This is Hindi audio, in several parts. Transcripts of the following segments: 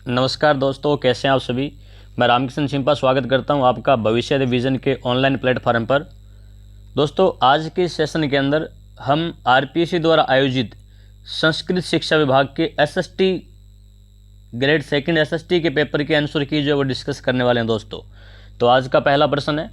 नमस्कार दोस्तों, कैसे हैं आप सभी। मैं रामकिशन सिंपा स्वागत करता हूं आपका भविष्य विजन के ऑनलाइन प्लेटफॉर्म पर। दोस्तों, आज के सेशन के अंदर हम आरपीएससी द्वारा आयोजित संस्कृत शिक्षा विभाग के एसएसटी ग्रेड सेकंड एसएसटी के पेपर के आंसर की जो वो डिस्कस करने वाले हैं दोस्तों। तो आज का पहला प्रश्न है,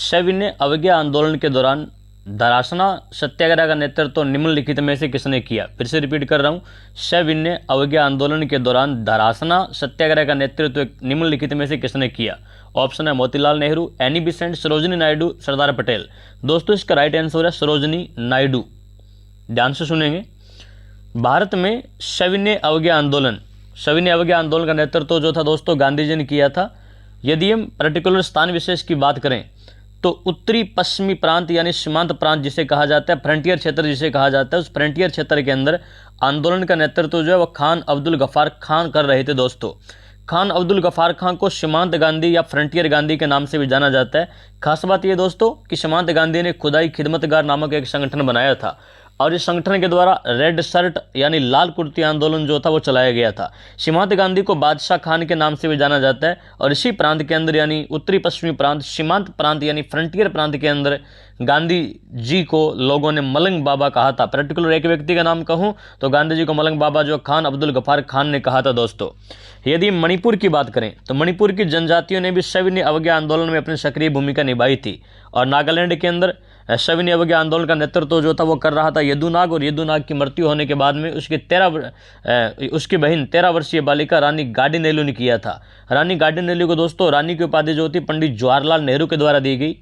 सविनय अवज्ञा आंदोलन के दौरान धरासना सत्याग्रह का नेतृत्व निम्नलिखित में से किसने किया। फिर से रिपीट कर रहा हूँ, सविनय अवज्ञा आंदोलन के दौरान धरासना सत्याग्रह का नेतृत्व निम्नलिखित में से किसने किया। ऑप्शन है मोतीलाल नेहरू, एनी बेसेंट, सरोजिनी नायडू, सरदार पटेल। दोस्तों, इसका राइट आंसर है सरोजिनी नायडू। ध्यान से सुनेंगे। भारत में सविनय अवज्ञा आंदोलन का नेतृत्व जो था दोस्तों गांधी जी ने किया था। यदि हम पर्टिकुलर स्थान विशेष की बात करें तो उत्तरी पश्चिमी प्रांत यानी सीमांत प्रांत जिसे कहा जाता है, फ्रंटियर क्षेत्र जिसे कहा जाता है, उस फ्रंटियर क्षेत्र के अंदर आंदोलन का नेतृत्व जो है वह खान अब्दुल गफ्फार खान कर रहे थे दोस्तों। खान अब्दुल गफ्फार खान को सीमांत गांधी या फ्रंटियर गांधी के नाम से भी जाना जाता है। खास बात यह दोस्तों कि सीमांत गांधी ने खुदाई खिदमतगार नामक एक संगठन बनाया था और इस संगठन के द्वारा रेड शर्ट यानी लाल कुर्ती आंदोलन जो था वो चलाया गया था। सीमांत गांधी को बादशाह खान के नाम से भी जाना जाता है और इसी प्रांत के अंदर यानी उत्तरी पश्चिमी प्रांत, सीमांत प्रांत यानी फ्रंटियर प्रांत के अंदर गांधी जी को लोगों ने मलंग बाबा कहा था। पर्टिकुलर एक व्यक्ति का नाम कहूं तो गांधी जी को मलंग बाबा जो खान अब्दुल गफ्फार खान ने कहा था दोस्तों। यदि मणिपुर की बात करें तो मणिपुर की जनजातियों ने भी सविनय अवज्ञा आंदोलन में अपनी सक्रिय भूमिका निभाई थी और नागालैंड के अंदर सविनय अवज्ञा आंदोलन का नेतृत्व जो था वो कर रहा था यदुनाग, और यदुनाग की मृत्यु होने के बाद में उसकी बहन 13 वर्षीय बालिका रानी गाडिनेलू ने किया था। रानी गाडिनेलू को दोस्तों रानी की उपाधि जो थी पंडित जवाहरलाल नेहरू के द्वारा दी गई।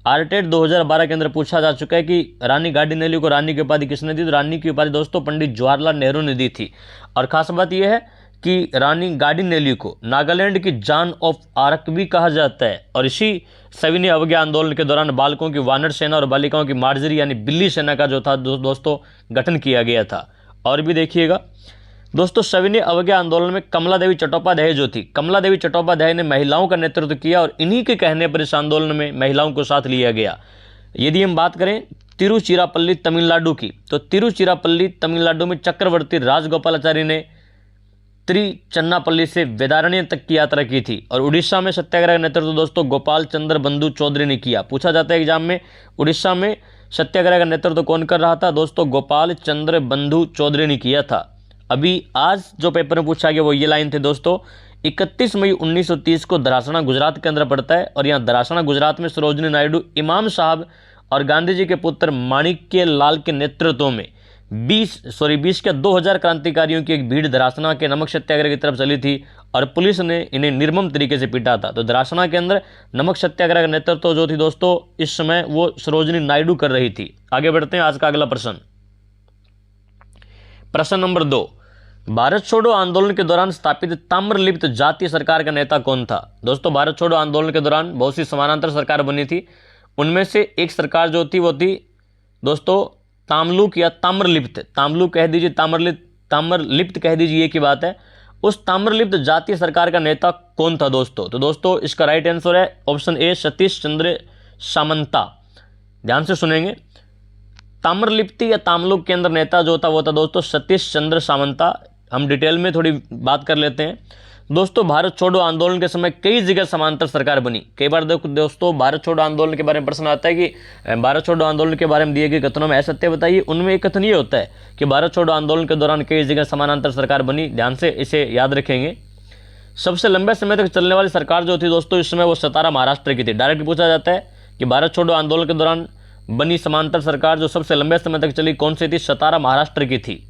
आरटेट 2012 के अंदर पूछा जा चुका है कि रानी गाडिनेलू को रानी की उपाधि किसने दी। तो रानी की उपाधि दोस्तों पंडित जवाहरलाल नेहरू ने दी थी। और खास बात यह है कि रानी गाडिनेलू को नागालैंड की जान ऑफ आर्क भी कहा जाता है। और इसी सविनय अवज्ञा आंदोलन के दौरान बालकों की वानर सेना और बालिकाओं की मार्जरी यानी बिल्ली सेना का जो था दोस्तों गठन किया गया था। और भी देखिएगा दोस्तों, सविनय अवज्ञा आंदोलन में कमला देवी चट्टोपाध्याय जो थी, कमला देवी चट्टोपाध्याय ने महिलाओं का नेतृत्व किया और इन्हीं के कहने पर इस आंदोलन में महिलाओं को साथ लिया गया। यदि हम बात करें तिरुचिरापल्ली तमिलनाडु की तो तिरुचिरापल्ली तमिलनाडु में चक्रवर्ती राजगोपालाचारी ने त्रिचन्नापल्ली से वेदारण्य तक की यात्रा की थी। और उड़ीसा में सत्याग्रह का नेतृत्व दोस्तों गोपाल चंद्र बंधु चौधरी ने किया। पूछा जाता है एग्जाम में, उड़ीसा में सत्याग्रह का नेतृत्व कौन कर रहा था दोस्तों, गोपाल चंद्र बंधु चौधरी ने किया था। अभी आज जो पेपर में पूछा गया वो ये लाइन थे दोस्तों, 31 मई 1930 को धरासना गुजरात के अंदर पड़ता है और यहाँ धरासना गुजरात में सरोजिनी नायडू, इमाम साहब और गांधी जी के पुत्र माणिक्य लाल के नेतृत्व में 2000 क्रांतिकारियों की एक भीड़ धरासना के नमक सत्याग्रह की तरफ चली थी और पुलिस ने इन्हें निर्मम तरीके से पीटा था। तो धरासना के अंदर नमक सत्याग्रह का नेतृत्व जो थी दोस्तों इस समय वो सरोजिनी नायडू कर रही थी। आगे बढ़ते हैं। आज का अगला प्रश्न, प्रश्न नंबर 2, भारत छोड़ो आंदोलन के दौरान स्थापित ताम्रलिप्त जातीय सरकार का नेता कौन था। दोस्तों, भारत छोड़ो आंदोलन के दौरान बहुत सी समानांतर सरकार बनी थी। उनमें से एक सरकार जो थी वो थी दोस्तों ताम्रलिप्त या ताम्रलिप्त, ताम्रलिप्त कह दीजिए, ताम्रलिप्त कह दीजिए, ये की बात है। उस ताम्रलिप्त जातीय सरकार का नेता कौन था दोस्तों। तो दोस्तों इसका राइट आंसर है ऑप्शन ए, सतीश चंद्र सामंता। ध्यान से सुनेंगे। ताम्रलिप्ति या ताम्रलिप्त के अंदर नेता जो था वो था दोस्तों सतीश चंद्र सामंता। हम डिटेल में थोड़ी बात कर लेते हैं दोस्तों। भारत छोड़ो आंदोलन के समय कई जगह समांतर सरकार बनी। कई बार दोस्तों भारत छोड़ो आंदोलन के बारे में प्रश्न आता है कि भारत छोड़ो आंदोलन के बारे में दिए गए कथनों में असत्य बताइए। उनमें एक कथन ये होता है कि भारत छोड़ो आंदोलन के दौरान कई जगह समानांतर सरकार बनी। ध्यान से इसे याद रखेंगे। सबसे लंबे समय तक चलने वाली सरकार जो थी दोस्तों इस समय वो सतारा महाराष्ट्र की थी। डायरेक्ट पूछा जाता है कि भारत छोड़ो आंदोलन के दौरान बनी समांतर सरकार जो सबसे लंबे समय तक चली कौन सी थी, सतारा महाराष्ट्र की थी।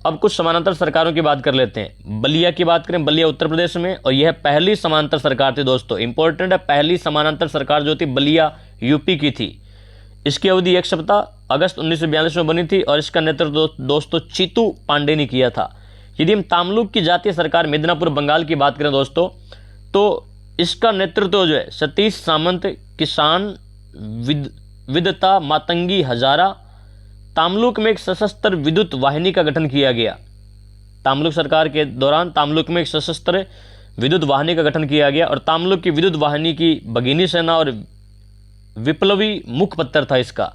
अब कुछ समानांतर सरकारों की बात कर लेते हैं। बलिया की बात करें, बलिया उत्तर प्रदेश में, और यह पहली समानांतर सरकार थी दोस्तों। इंपॉर्टेंट है, पहली समानांतर सरकार जो थी बलिया यूपी की थी। इसकी अवधि 1 सप्ताह अगस्त 1942 में बनी थी और इसका नेतृत्व दोस्तों चीतू पांडे ने किया था। यदि हम ताम्लुक की जातीय सरकार मिदनापुर बंगाल की बात करें दोस्तों तो इसका नेतृत्व जो है सतीश सामंत, किसान विदता मातंगी हजारा। ताम्लुक में एक सशस्त्र विद्युत वाहिनी का गठन किया गया। ताम्लुक सरकार के दौरान ताम्लुक में एक सशस्त्र विद्युत वाहिनी का गठन किया गया और ताम्लुक की विद्युत वाहिनी की भगिनी सेना और विप्लवी मुखपत्र था इसका।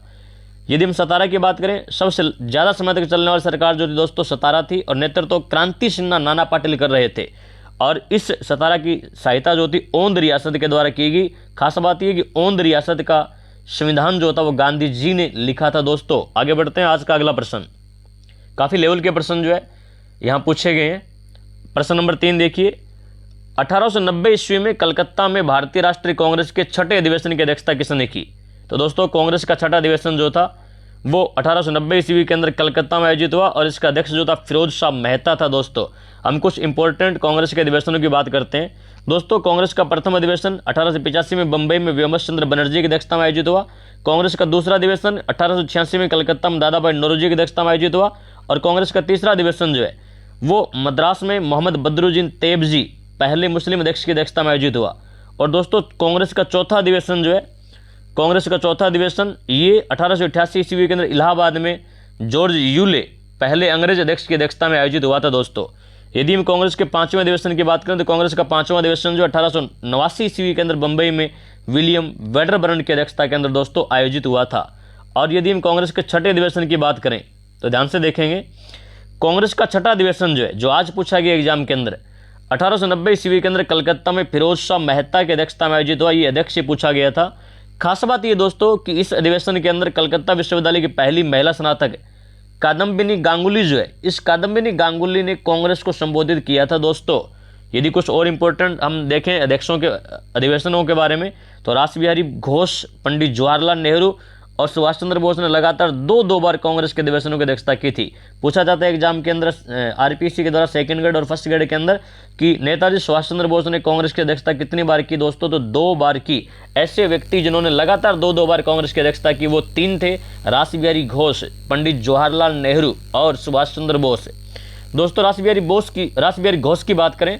यदि हम सतारा की बात करें, सबसे ज़्यादा समय तक चलने वाली सरकार जो थी दोस्तों सतारा थी और नेतृत्व क्रांति सिन्हा नाना पाटिल कर रहे थे। और इस सतारा की सहायता जो थी ओंद रियासत के द्वारा की गई। खास बात यह कि ओंद रियासत का संविधान जो था वो गांधी जी ने लिखा था। दोस्तों आगे बढ़ते हैं। आज का अगला प्रश्न, काफ़ी लेवल के प्रश्न जो है यहाँ पूछे गए हैं। प्रश्न नंबर 3 देखिए, 1890 ईस्वी में कलकत्ता में भारतीय राष्ट्रीय कांग्रेस के छठे अधिवेशन की अध्यक्षता किसने की? तो दोस्तों कांग्रेस का छठा अधिवेशन जो था वो 1890 ईस्वी के अंदर कलकत्ता में आयोजित हुआ और इसका अध्यक्ष जो था फिरोज शाह मेहता था। दोस्तों हम कुछ इंपॉर्टेंट कांग्रेस के अधिवेशनों की बात करते हैं। दोस्तों कांग्रेस का प्रथम अधिवेशन 1885 में बंबई में व्योमकेश चंद्र बनर्जी की अध्यक्षता में आयोजित हुआ। कांग्रेस का दूसरा अधिवेशन 1886 में कलकत्ता में दादा भाई नौरोजी की अध्यक्षता में आयोजित हुआ। और कांग्रेस का तीसरा अधिवेशन जो है वो मद्रास में मोहम्मद बदरुद्दीन तैयबजी पहले मुस्लिम अध्यक्ष की अध्यक्षता में आयोजित हुआ। और दोस्तों कांग्रेस का चौथा अधिवेशन जो है, कांग्रेस का चौथा अधिवेशन ये 1888 ईस्वी के अंदर इलाहाबाद में जॉर्ज यूले पहले अंग्रेज अध्यक्ष की अध्यक्षता में आयोजित हुआ था। दोस्तों यदि हम कांग्रेस के पांचवें अधिवेशन की बात करें तो कांग्रेस का पांचवां अधिवेशन जो 1889 ईस्वी के अंदर बंबई में विलियम वेडरबर्न की अध्यक्षता के अंदर दोस्तों आयोजित हुआ था। और यदि हम कांग्रेस के छठे अधिवेशन की बात करें तो ध्यान से देखेंगे, कांग्रेस का छठा अधिवेशन जो है जो आज पूछा गया एग्जाम के अंदर 1890 ईस्वी के अंदर कलकत्ता में फिरोज शाह मेहता की अध्यक्षता में आयोजित हुआ। ये अध्यक्ष से पूछा गया था। खास बात ये दोस्तों कि इस अधिवेशन के अंदर कलकत्ता विश्वविद्यालय की पहली महिला स्नातक कादम्बिनी गांगुली जो है, इस कादम्बिनी गांगुली ने कांग्रेस को संबोधित किया था। दोस्तों यदि कुछ और इंपॉर्टेंट हम देखें अध्यक्षों के अधिवेशनों के बारे में तो रास बिहारी घोष, पंडित जवाहरलाल नेहरू और सुभाष चंद्र बोस ने लगातार दो बार कांग्रेस के अधिवेशनों की अध्यक्षता की थी। पूछा जाता है एग्जाम के अंदर आरपीसी के द्वारा सेकंड ग्रेड और फर्स्ट ग्रेड के अंदर कि नेताजी सुभाष चंद्र बोस ने कांग्रेस की अध्यक्षता कितनी बार की? दोस्तों तो 2 बार की। ऐसे व्यक्ति जिन्होंने लगातार दो बार कांग्रेस की अध्यक्षता की वो 3 थे, रास बिहारी घोष, पंडित जवाहरलाल नेहरू और सुभाष चंद्र बोस। दोस्तों रास बिहारी घोष की बात करें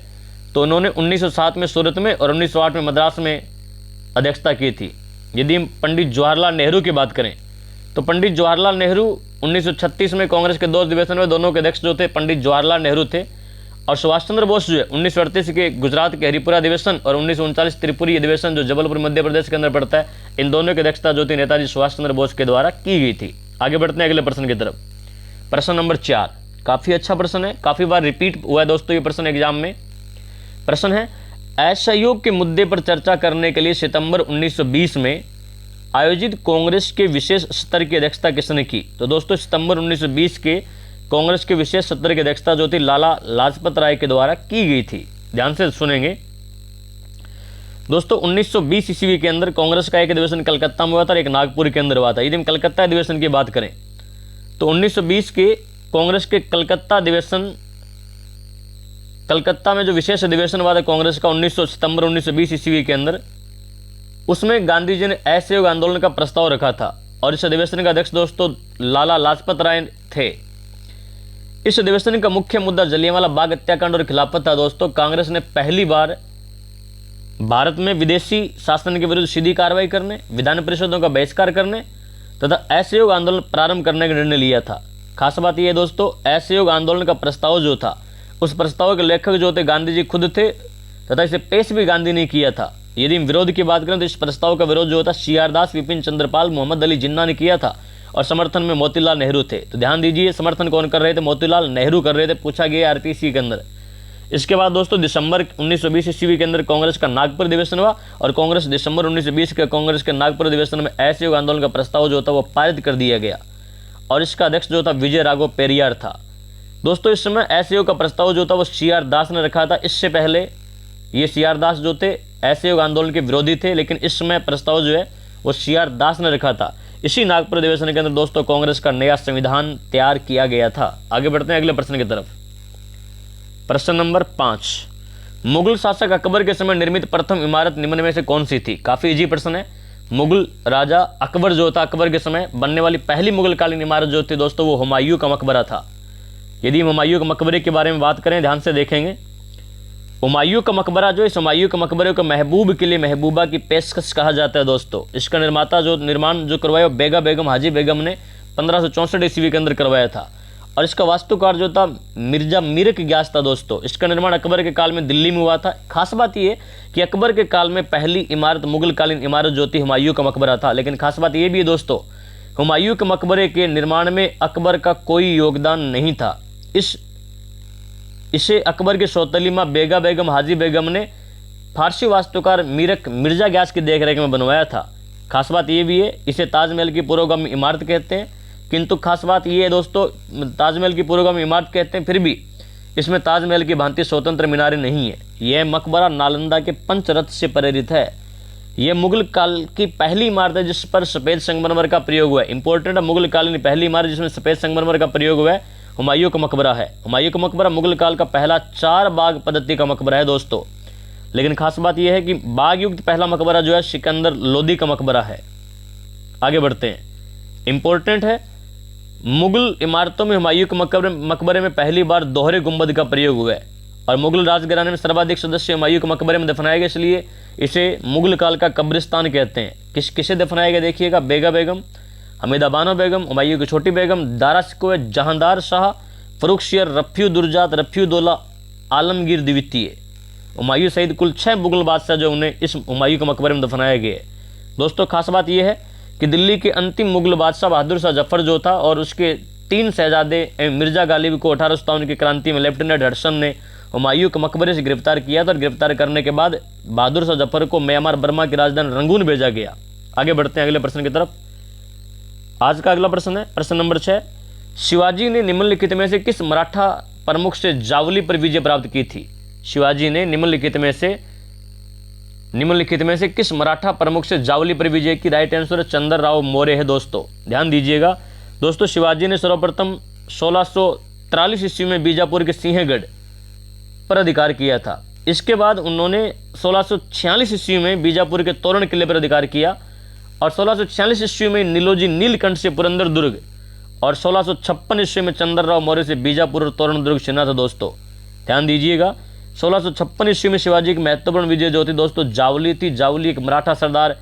तो उन्होंने 1907 में सूरत में और 1908 में मद्रास में अध्यक्षता की थी। यदि हम पंडित जवाहरलाल नेहरू की बात करें तो पंडित जवाहरलाल नेहरू 1936 में कांग्रेस के 2 अधिवेशन में दोनों के अध्यक्ष जो थे पंडित जवाहरलाल नेहरू थे। और सुभाष चंद्र बोस जो है 1938 के गुजरात के हरिपुरा अधिवेशन और 1939 त्रिपुरी अधिवेशन जो जबलपुर मध्य प्रदेश के अंदर पड़ता है, इन दोनों की अध्यक्षता जो थी नेताजी सुभाष चंद्र बोस के द्वारा की गई थी। आगे बढ़ते हैं अगले प्रश्न की तरफ। प्रश्न नंबर 4 काफी अच्छा प्रश्न है, काफी बार रिपीट हुआ है दोस्तों ये प्रश्न एग्जाम में। प्रश्न है, असहयोग के मुद्दे पर चर्चा करने के लिए सितंबर 1920 में आयोजित कांग्रेस के विशेष सत्र की अध्यक्षता किसने की? तो दोस्तों सितंबर 1920 के कांग्रेस के विशेष सत्र की अध्यक्षता जो थी लाला लाजपत राय के द्वारा की गई थी। ध्यान से सुनेंगे दोस्तों। 1920 ईस्वी के अंदर कांग्रेस का एक अधिवेशन कलकत्ता में हुआ था और एक नागपुर के अंदर हुआ था। यदि हम कलकत्ता अधिवेशन की बात करें तो 1920 के कांग्रेस के कलकत्ता में जो विशेष अधिवेशन हुआ था कांग्रेस का सितंबर 1920 ईस्वी के अंदर, उसमें गांधी जी ने असहयोग आंदोलन का प्रस्ताव रखा था और इस अधिवेशन का अध्यक्ष दोस्तों लाला लाजपत राय थे। इस अधिवेशन का मुख्य मुद्दा जलियांवाला बाग हत्याकांड और खिलाफत था। दोस्तों कांग्रेस ने पहली बार भारत में विदेशी शासन के विरुद्ध सीधी कार्रवाई करने, विधान परिषदों का बहिष्कार करने तथा असहयोग आंदोलन प्रारंभ करने का निर्णय लिया था। खास बात यह है दोस्तों, असहयोग आंदोलन का प्रस्ताव जो था उस प्रस्ताव के लेखक जो थे गांधी जी खुद थे तथा इसे पेश भी गांधी ने किया था। यदि हम विरोध की बात करें तो इस प्रस्ताव का विरोध जो था CR दास, विपिन चंद्रपाल, मोहम्मद अली जिन्ना ने किया था और समर्थन में मोतीलाल नेहरू थे। तो ध्यान दीजिए समर्थन कौन कर रहे थे? मोतीलाल नेहरू कर रहे थे, पूछा गया आरपीसी के अंदर। इसके बाद दोस्तों दिसंबर 1920 ईस्वी के अंदर कांग्रेस का नागपुर अधिवेशन हुआ और कांग्रेस दिसंबर 1920 के कांग्रेस के नागपुर अधिवेशन में असहयोग आंदोलन का प्रस्ताव जो था वो पारित कर दिया गया और इसका अध्यक्ष जो था विजय राघव पेरियार था। दोस्तों इस समय असहयोग का प्रस्ताव जो था वो CR दास ने रखा था। इससे पहले ये CR दास जो थे असहयोग आंदोलन के विरोधी थे, लेकिन इस समय प्रस्ताव जो है वो CR दास ने रखा था। इसी नागपुर अधिवेशन के अंदर दोस्तों कांग्रेस का नया संविधान तैयार किया गया था। आगे बढ़ते हैं अगले प्रश्न की तरफ। प्रश्न नंबर 5, मुगल शासक अकबर के समय निर्मित प्रथम इमारत निम्न में से कौन सी थी? काफी इजी प्रश्न है। मुगल राजा अकबर जो था, अकबर के समय बनने वाली पहली मुगल कालीन इमारत जो थी दोस्तों वो हुमायूं का मकबरा था। यदि हम हुमायूं के मकबरे के बारे में बात करें, ध्यान से देखेंगे, हुमायूं का मकबरा जो इस हुमायूं के मकबरे को महबूब के लिए महबूबा की पेशकश कहा जाता है। दोस्तों इसका निर्माण जो करवाया बेगा बेगम हाजी बेगम ने 1564 ईस्वी के अंदर करवाया था और इसका वास्तुकार जो था मिर्जा मीर ग्यास था। दोस्तों इसका निर्माण अकबर के काल में दिल्ली में हुआ था। खास बात यह कि अकबर के काल में पहली इमारत मुगल कालीन इमारत जो थी हुमायूं का मकबरा था। लेकिन खास बात यह भी है दोस्तों, हुमायूं के मकबरे के निर्माण में अकबर का कोई योगदान नहीं था। इस इसे अकबर की सौतेली माँ बेगा बेगम हाजी बेगम ने फारसी वास्तुकार मीरक मिर्जा ग्यास की देखरेख में बनवाया था। खास बात ये भी है, इसे ताजमहल की पुरोगामी इमारत कहते हैं, किंतु खास बात ये है दोस्तों, ताजमहल की पुरोगामी इमारत कहते हैं, फिर भी इसमें ताजमहल की भांति स्वतंत्र मीनारें नहीं है। यह मकबरा नालंदा के पंचरथ से प्रेरित है। यह मुगल काल की पहली इमारत है जिस पर सफ़ेद संगमरमर का प्रयोग हुआ है। इंपॉर्टेंट है, मुगल कालीन पहली इमारत जिसमें सफ़ेद संगमरमर का प्रयोग हुआ है हुमायूं का मकबरा है। हुमायूं का मकबरा मुगल काल का पहला 4 बाग पद्धति का मकबरा है दोस्तों। लेकिन खास बात यह है कि बाग युक्त पहला मकबरा जो है सिकंदर लोदी का मकबरा है। आगे बढ़ते हैं, इंपॉर्टेंट है, मुगल इमारतों में हुमायूं के मकबरे में पहली बार दोहरे गुंबद का प्रयोग हुआ है और मुगल राजघराने में सर्वाधिक सदस्य हुमायूं के मकबरे में दफनाए गए, इसलिए इसे मुगल काल का कब्रिस्तान कहते हैं। किसे दफनाया गया देखिएगा, बेगा बेगम, हमीदा बानो बेगम, हुमायूं की छोटी बेगम, दारा शिकोह, जहांदार शाह, फर्रुखसियर, रफ़्यू दुर्जात, रफ़्यू दौला, आलमगीर द्वितीय। हुमायूं सहित कुल 6 मुगल बादशाह जो उन्हें इस हुमायूं के मकबरे में दफनाया गया है। दोस्तों खास बात यह है कि दिल्ली के अंतिम मुगल बादशाह बहादुर शाह जफर जो था और उसके 3 शहजादे मिर्जा गालिब को 1857 की क्रांति में लेफ्टिनेंट हडसन ने हुमायूं के मकबरे से गिरफ्तार किया था और गिरफ्तार करने के बाद बहादुर शाह जफर को म्यांमार बर्मा की राजधानी रंगून भेजा गया। आगे बढ़ते हैं अगले प्रश्न की तरफ। आज का अगला प्रश्न है प्रश्न नंबर 6। शिवाजी ने निम्नलिखित में से किस मराठा प्रमुख से जावली पर विजय प्राप्त की थी? शिवाजी ने निम्नलिखित में से किस मराठा प्रमुख से जावली पर विजय की? राइट आंसर चंद्रराव मौर्य है दोस्तों, ध्यान दीजिएगा। दोस्तों शिवाजी ने सर्वप्रथम 1643 ईस्वी में बीजापुर के सिंहगढ़ पर अधिकार किया था। इसके बाद उन्होंने 1646 ईस्वी में बीजापुर के तोरण किले पर अधिकार किया और 1646 ईस्वी में नीलोजी नीलकंठ से पुरंदर दुर्ग और 1656 ईस्वी में चंद्रराव मौर्य से बीजापुर और तोरण दुर्ग छिना था दोस्तों, ध्यान दीजिएगा। 1656 ईस्वी में शिवाजी की महत्वपूर्ण विजय जो थी दोस्तों जावली थी। जावली एक मराठा सरदार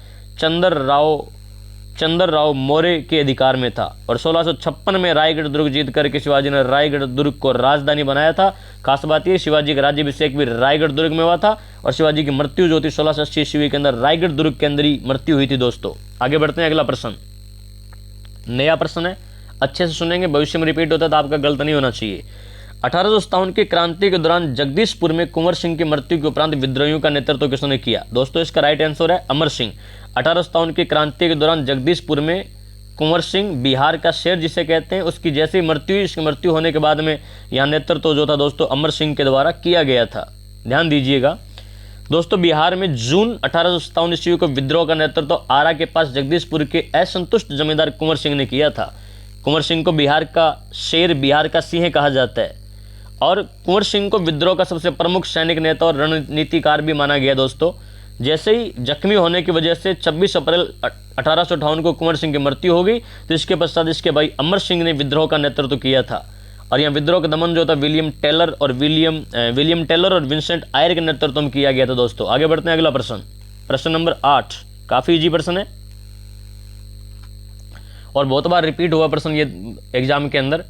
चंद्रराव मौर्य के अधिकार में था और 1656 में रायगढ़ दुर्ग जीत करके शिवाजी ने रायगढ़ दुर्ग को राजधानी बनाया था। खास बात यह शिवाजी का राज्याभिषेक भी रायगढ़ दुर्ग में हुआ था और शिवाजी की मृत्यु जो थी 1680 ईस्वी के अंदर रायगढ़ दुर्ग के अंदर ही मृत्यु हुई थी दोस्तों। आगे बढ़ते हैं, अगला प्रश्न नया प्रश्न है, अच्छे से सुनेंगे, भविष्य में रिपीट होता है तो आपका गलत नहीं होना चाहिए। 1857 की क्रांति के दौरान जगदीशपुर में कुंवर सिंह की मृत्यु के उपरांत विद्रोहियों का नेतृत्व किसने किया? दोस्तों इसका राइट आंसर है अमर सिंह। 1857 की क्रांति के दौरान जगदीशपुर में कुंवर सिंह, बिहार का शेर जिसे कहते हैं, उसकी जैसे ही मृत्यु हुई, इसकी मृत्यु होने के बाद में यहाँ नेतृत्व जो था दोस्तों अमर सिंह के द्वारा किया गया था, ध्यान दीजिएगा। दोस्तों बिहार में जून 1857 ईस्वी को विद्रोह का नेतृत्व आरा के पास जगदीशपुर के असंतुष्ट जमींदार कुंवर सिंह ने किया था। कुंवर सिंह को बिहार का शेर, बिहार का सिंह कहा जाता है और कुंवर सिंह को विद्रोह का सबसे प्रमुख सैनिक नेता और रणनीतिकार भी माना गया दोस्तों। जैसे ही जख्मी होने की वजह से 26 अप्रैल 1858 को कुंवर सिंह की मृत्यु हो गई, तो इसके पश्चात इसके भाई अमर सिंह ने विद्रोह का नेतृत्व किया था और यहाँ विद्रोह का दमन जो था विलियम टेलर और विंसेंट आयर के नेतृत्व में किया गया था दोस्तों। आगे बढ़ते हैं, अगला प्रश्न, प्रश्न नंबर 8, काफी इजी प्रश्न है और बहुत बार रिपीट हुआ प्रश्न ये एग्जाम के अंदर।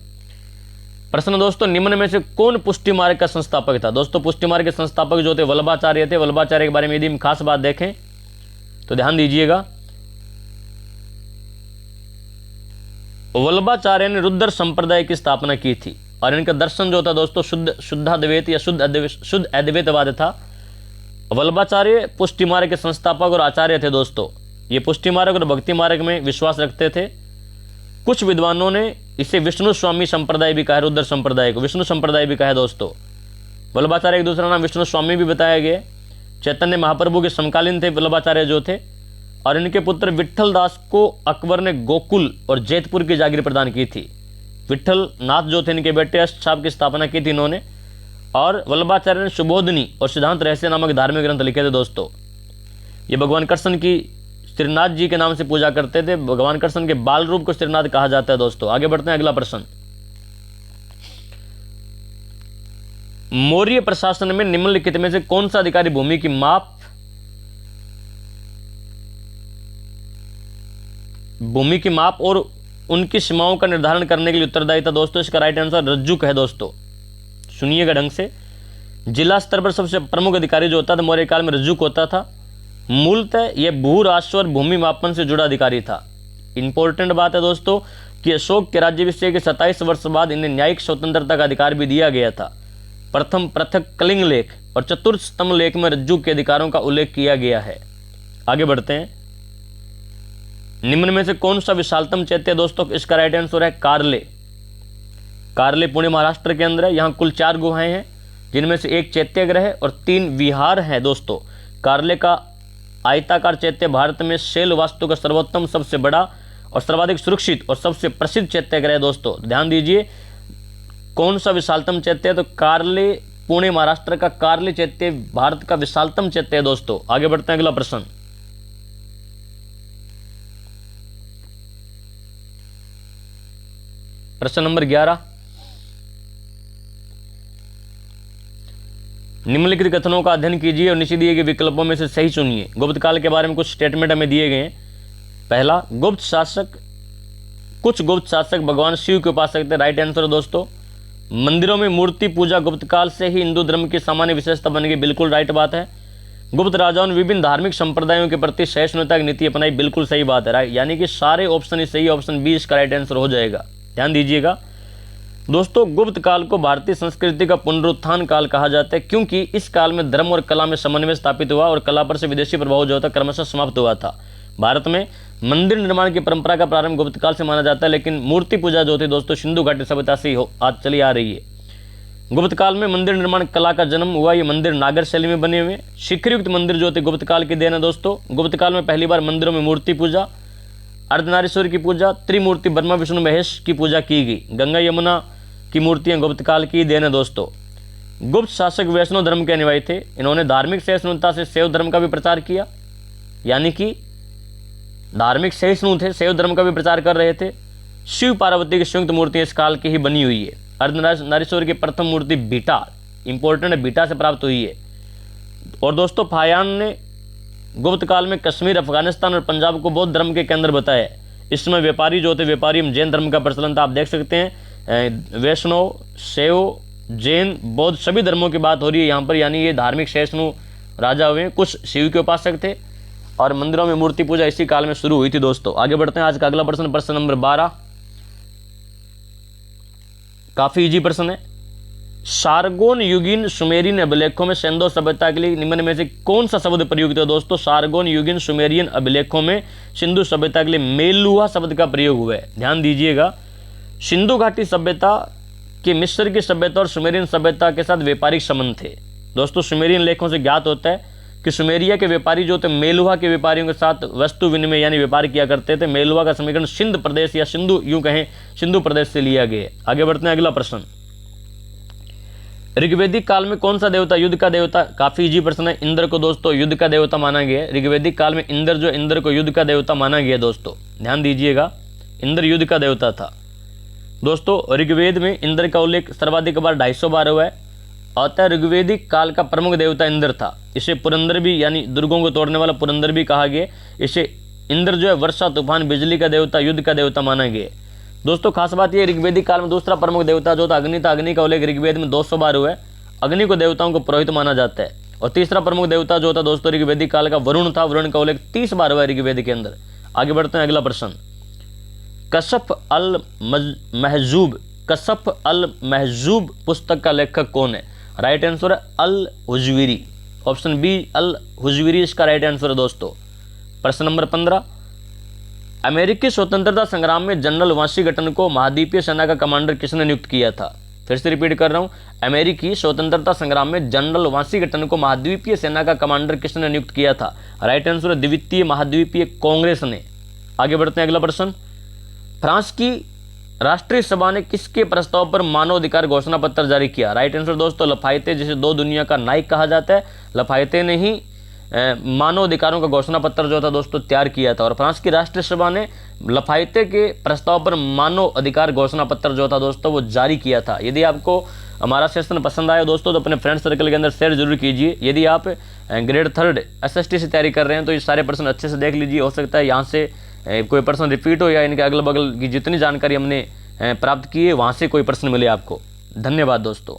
प्रश्न दोस्तों, निम्न में से कौन पुष्टि मार्ग का संस्थापक था? दोस्तों पुष्टि मार्ग के संस्थापक जो थे वल्लभाचार्य थे। वल्लभाचार्य के बारे में यदि हम खास बात देखें तो ध्यान दीजिएगा, वल्लभाचार्य ने रुद्र संप्रदाय की स्थापना की थी और इनका दर्शन जो था दोस्तों शुद्धाद्वैत या शुद्ध अद्वैतवाद था। वल्लभाचार्य पुष्टि मार्ग के संस्थापक और आचार्य थे दोस्तों। ये पुष्टि मार्ग और भक्ति मार्ग में विश्वास रखते थे। कुछ विद्वानों ने इसे विष्णु स्वामी संप्रदाय भी कहा है, रुद्र संप्रदाय को विष्णु संप्रदाय भी कहा है दोस्तों। वल्लभाचार्य एक दूसरा नाम विष्णु स्वामी भी बताया गया। चैतन्य महाप्रभु के समकालीन थे वल्लभाचार्य जो थे और इनके पुत्र विट्ठल दास को अकबर ने गोकुल और जैतपुर की जागीर प्रदान की थी। विट्ठल नाथ जो थे इनके बेटे अष्ट छाप की स्थापना की थी इन्होंने और वल्लभाचार्य ने सुबोधनी और सिद्धांत रहस्य नामक धार्मिक ग्रंथ लिखे थे दोस्तों। ये भगवान कृष्ण की श्रीनाथ जी के नाम से पूजा करते थे। भगवान कृष्ण के बाल रूप को श्रीनाथ कहा जाता है दोस्तों। आगे बढ़ते हैं, अगला प्रश्न, मौर्य प्रशासन में निम्नलिखित में से कौन सा अधिकारी भूमि की माप और उनकी सीमाओं का निर्धारण करने के लिए उत्तरदायी था? दोस्तों इसका राइट आंसर रज्जुक है दोस्तों, सुनिएगा ढंग से। जिला स्तर पर सबसे प्रमुख अधिकारी जो होता था मौर्य काल में रज्जुक होता था। मूलतः यह भू राजस्व और भूमि मापन से जुड़ा अधिकारी था। इंपॉर्टेंट बात है दोस्तों कि अशोक के राज्याभिषेक के 27 वर्ष बाद इन्हें न्यायिक स्वतंत्रता का अधिकार भी दिया गया था, प्रथम पृथक कलिंग लेख और चतुर्थ स्तंभ लेख में रज्जु के अधिकारों का उल्लेख किया गया है। आगे बढ़ते हैं। निम्न में से कौन सा विशालतम चैत्य है दोस्तों? इसका राइट आंसर है कार्ले। कार्ले पुणे महाराष्ट्र के अंदर है। यहाँ कुल 4 गुहाएं हैं, जिनमें से 1 चैत्यागृह है और 3 विहार हैं दोस्तों। कार्ले का आयताकार चैत्य भारत में शैल वास्तु का सर्वोत्तम, सबसे बड़ा और सर्वाधिक सुरक्षित और सबसे प्रसिद्ध चैत्यागृह है दोस्तों। ध्यान दीजिए, कौन सा विशालतम चैत्य है? तो कार्ले पुणे महाराष्ट्र का कार्ले चैत्य भारत का विशालतम चैत्य है दोस्तों। आगे बढ़ते हैं, अगला प्रश्न। प्रश्न नंबर 11। निम्नलिखित कथनों का अध्ययन कीजिए और नीचे दिए गए विकल्पों में से सही चुनिए। गुप्त काल के बारे में कुछ स्टेटमेंट हमें दिए गए हैं। पहला, कुछ गुप्त शासक भगवान शिव के उपासक थे। राइट आंसर दोस्तों। मंदिरों में मूर्ति पूजा गुप्त काल से ही हिंदू धर्म की सामान्य विशेषता बन गई। बिल्कुल राइट बात है। गुप्त राजाओं ने विभिन्न धार्मिक संप्रदायों के प्रति सहिष्णुता की नीति अपनाई। बिल्कुल सही बात है। राइट, यानी कि सारे ऑप्शन ही सही, ऑप्शन बी इसका राइट आंसर हो जाएगा। ध्यान दीजिएगा दोस्तों, गुप्त काल को भारतीय संस्कृति का पुनरुत्थान काल कहा जाता है, क्योंकि इस काल में धर्म और कला में समन्वय स्थापित हुआ और कला पर से विदेशी प्रभाव जो था क्रमशः समाप्त हुआ था। भारत में मंदिर निर्माण की परंपरा का प्रारंभ गुप्त काल से माना जाता है, लेकिन मूर्ति पूजा जो थी दोस्तों सिंधु घाटी सभ्यता से आज चली आ रही है। गुप्त काल में मंदिर निर्माण कला का जन्म हुआ। ये मंदिर नागर शैली में बने हुए। शिखरयुक्त मंदिर जो थे गुप्त काल की देन है दोस्तों। गुप्त काल में पहली बार मंदिरों में मूर्ति पूजा, अर्धनारीश्वर की पूजा, त्रिमूर्ति ब्रह्मा विष्णु महेश की पूजा की गई। गंगा यमुना की मूर्तियां गुप्त काल की देन है दोस्तों। गुप्त शासक वैष्णव धर्म के अनुयायी थे। इन्होंने धार्मिक सहिष्णुता से शैव धर्म का भी प्रचार किया, यानी कि धार्मिक सहिष्णु थे, शैव धर्म का भी प्रचार कर रहे थे। शिव पार्वती की संयुक्त मूर्ति इस काल की ही बनी हुई है। अर्धनारीश्वर की प्रथम मूर्ति बीटा, इंपॉर्टेंट है, बीटा से प्राप्त हुई है। और दोस्तों फायान ने गुप्त काल में कश्मीर, अफगानिस्तान और पंजाब को बौद्ध धर्म के केंद्र बताया। इस समय व्यापारी जो थे, व्यापारी में जैन धर्म का प्रचलन था। आप देख सकते हैं वैष्णव, शैव, जैन, बौद्ध सभी धर्मों की बात हो रही है यहाँ पर, यानी ये धार्मिक सहिष्णु राजा हुए। कुछ शिव के उपासक थे और मंदिरों में मूर्ति पूजा इसी काल में शुरू हुई थी दोस्तों। आगे बढ़ते हैं। आज का अगला प्रश्न, प्रश्न नंबर 12, काफी इजी प्रश्न है। सारगोन युगीन सुमेरियन अभिलेखों में सिंधु सभ्यता के लिए निम्न में से कौन सा शब्द प्रयुक्त है दोस्तों? सारगोन युगीन सुमेरियन अभिलेखों में सिंधु सभ्यता के लिए मेलुहा शब्द का प्रयोग हुआ है। ध्यान दीजिएगा, सिंधु घाटी सभ्यता के मिस्र की सभ्यता और सुमेरियन सभ्यता के साथ व्यापारिक संबंध थे दोस्तों। सुमेरियन लेखों से ज्ञात होता है कि सुमेरिया के व्यापारी जो थे मेलुहा के व्यापारियों के साथ वस्तु विनिमय यानी व्यापार किया करते थे। मेलुहा का समीकरण सिंध प्रदेश या सिंधु, यूं कहें सिंधु प्रदेश से लिया गया। आगे बढ़ते हैं, अगला प्रश्न। ऋग्वेदिक काल में कौन सा देवता युद्ध का देवता? काफी इजी प्रश्न है। इंद्र को दोस्तों युद्ध का देवता माना गया है। ऋग्वेदिक काल में इंद्र को युद्ध का देवता माना गया दोस्तों। ध्यान दीजिएगा, इंद्र युद्ध का देवता था दोस्तों। ऋग्वेद में इंद्र का उल्लेख सर्वाधिक बार 250 बार हुआ है। अतः ऋग्वेदिक काल का प्रमुख देवता इंद्र था। इसे पुरंदर भी, यानी दुर्गों को तोड़ने वाला पुरंदर भी कहा गया। इसे इंद्र जो है वर्षा, तूफान, बिजली का देवता, युद्ध का देवता माना गया दोस्तों। खास बात यह, ऋग्वेदिक काल में दूसरा प्रमुख देवता जो था अग्नि था। अग्नि का उल्लेख ऋग्वेद में 200 बार हुआ है। अग्नि को देवताओं को पुरोहित माना जाता है। और तीसरा प्रमुख देवता जो था दोस्तों ऋग्वेदिक काल का वरुण था। वरुण का उल्लेख 30 बार हुआ है ऋग्वेद के अंदर। आगे बढ़ते हैं, अगला प्रश्न। कशफ अल महजूब पुस्तक का लेखक कौन है? राइट आंसर है अल हुजविरी। ऑप्शन बी अल हुजविरी इसका राइट आंसर है दोस्तों। प्रश्न नंबर 15, अमेरिकी स्वतंत्रता संग्राम में जनरल वाशिंगटन को महाद्वीपीय सेना का कमांडर किसने नियुक्त किया था? फिर से रिपीट कर रहा हूं, अमेरिकी स्वतंत्रता संग्राम में जनरल वाशिंगटन को महाद्वीपीय सेना का कमांडर किसने नियुक्त किया था? राइट आंसर है द्वितीय महाद्वीपीय कांग्रेस ने। आगे बढ़ते हैं, अगला प्रश्न। फ्रांस की राष्ट्रीय सभा ने किसके प्रस्ताव पर मानव अधिकार घोषणा पत्र जारी किया? राइट आंसर दोस्तों लफायते, जिसे 2 दुनिया का नायक कहा जाता है। लफायते ने ही मानव अधिकारों का घोषणा पत्र जो था दोस्तों तैयार किया था। और फ्रांस की राष्ट्रीय सभा ने लफायते के प्रस्ताव पर मानव अधिकार घोषणा पत्र जो था दोस्तों वो जारी किया था। यदि आपको हमारा सेशन पसंद आया दोस्तों तो अपने फ्रेंड सर्कल के अंदर शेयर जरूर कीजिए। यदि आप ग्रेड 3 SST से तैयारी कर रहे हैं तो ये सारे प्रश्न अच्छे से देख लीजिए। हो सकता है यहाँ से कोई प्रश्न रिपीट हो या इनके अगल बगल की जितनी जानकारी हमने प्राप्त की है वहाँ से कोई प्रश्न मिले आपको। धन्यवाद दोस्तों।